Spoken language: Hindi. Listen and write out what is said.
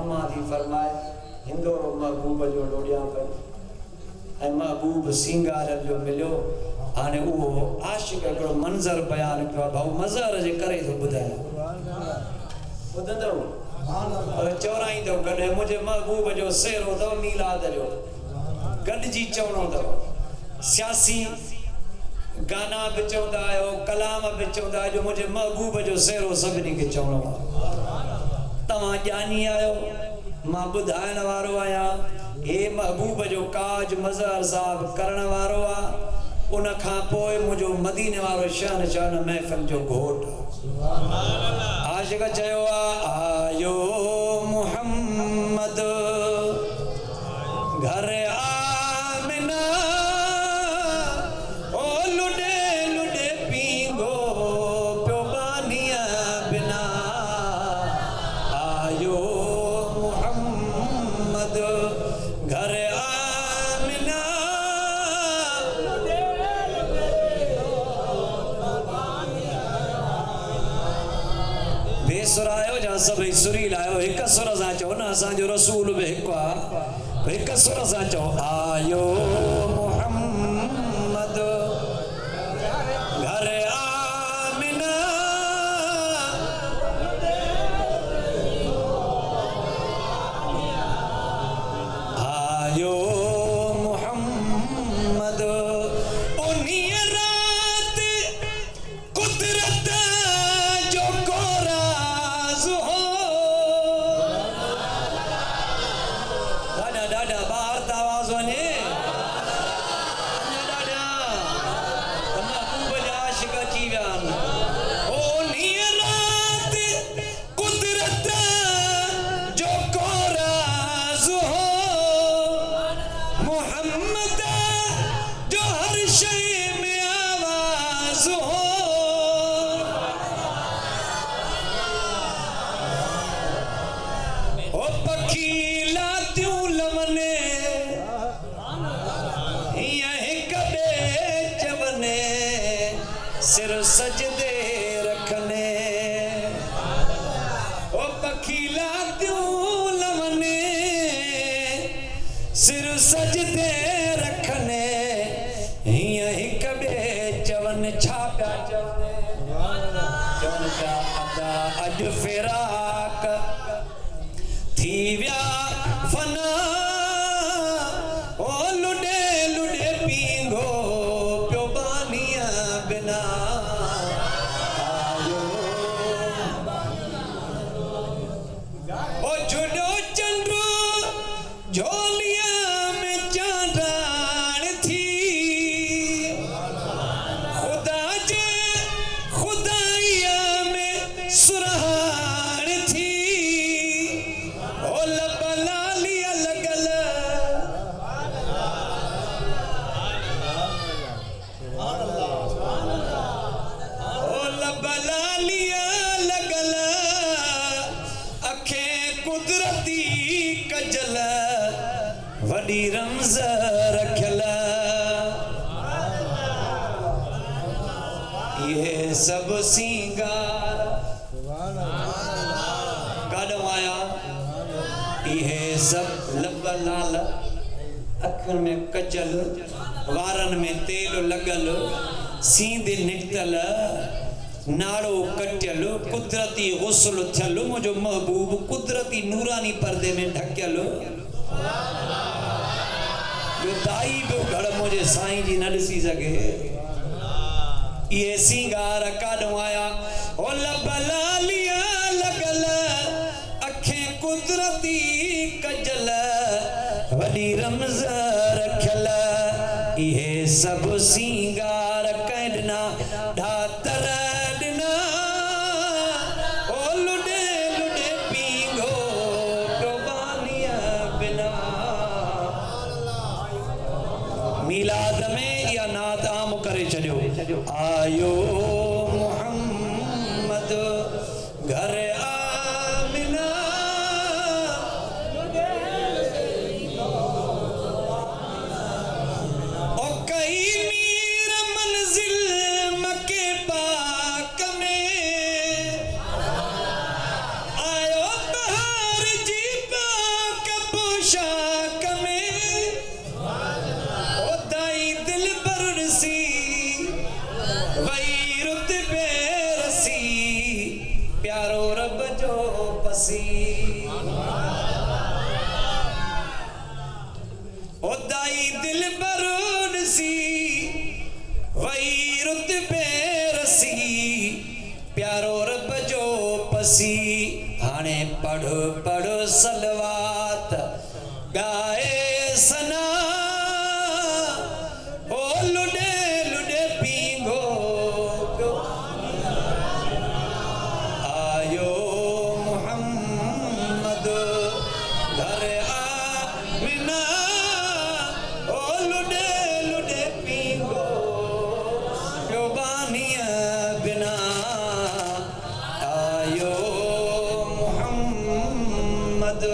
अम्मा दी फरमाए हिंदोरो महबूब जो लोडिया पे ऐ महबूब सिंगार जो मिलो हाने वो आशिक को मंजर बयान कयो भाऊ मज़ार जे करे तो बुधाया बुधंदो और चौराई तो गडे मुझे महबूब जो सेरो तो मीलाद जो गडजी चवणो तो सियासी गाना भी चवंदा आयो कलाम भी चवंदा जो मुझे महबूब जो सेरो सभिनी के चवणो तव्हां ॼाणी आयो मां ॿुधाइण वारो आहियां हे महबूब जो काज मज़हर साहब करण वारो आ उन खां पोइ मुंहिंजो मदीने वारो शान महफ़िल जो घोट आशिक़ चयो आयो मुहम्मद घर आमिना ओ लुडे लुडे पींगो पियो बानिया बिना आयो मुहम्मद घर आमिना बेसुर आयो जा सभई सुरी लायो हिक सुर सां चओ न असांजो रसूल बि हिकु आहे हिक सुर सां चओ आयो मुहम्मद घर आमिना आयो मुहम्मद उन्हीं रात कुदरत जो को राज हो दादा दादा बाहर त आवाज वञे दादा महबूब जा आशिक़ अची विया आहिनि उन्हीं रात कुदरत जो को राज हो मोहम्मद जो हर शय में आवाज हो ओ पखी लातियूं लवने हीअं हिक ॿिए चवने सिर सजदे रखने ओ पखी लातियूं लवने सिर सजदे रखने हीअं हिक ॿिए चवन छा पिया चवनि चवनि पिया अदा अॼु फिराक थी विया फना ओ लुडे लुडे पींगो पियो बानिया बिना आयो ओ जुडो चंडो झोलिया में चांडाण थी खुदा जे खुदाइया में सुरहाण थी ओ लब लालिया लगल ओ लब लालिया लगल अखे कुदरती कजल वॾी रमज़ रखियल इहे सभु सिंगार काॾों आया इहे सभु लब लाल अखियुनि में कजल वारनि में तेल लॻल सींदे निकितल नाड़ो कटियल कुदरती गुस्ल थियल मुंहिंजो महबूब कुदरती नूरानी पर्दे में ढकियल जो दाई बि घड़ मुंहिंजे साईं जी न ॾिसी सघे इहे सिंगार काॾों आया ओ लब लालिया लॻल अखें कुदरती कजल वॾी रमज़ रखियल इहे सभु सिंगार कंहिं ॾिना ढातर ॾिना ओ लुडे लुडे पींगो पियो बानिया बिना मीलाद में इहा नात आम करे छॾियो आयो मुहम्मद घर आमिना ओ कई मीर मंजिल मके पाक में आयो बहार जी पसी ओदाई दिल बरूद सी वही रुत बेरसी प्यारो रब जो पसी हाणे पढ़ो पढ़ो सलवात गाए सना ओ लुडे लुडे पींगो आयो मोहम्मद घर आमिना ओ लुडे लुडे पींगो जुबानिया बिना आयो मोहम्मद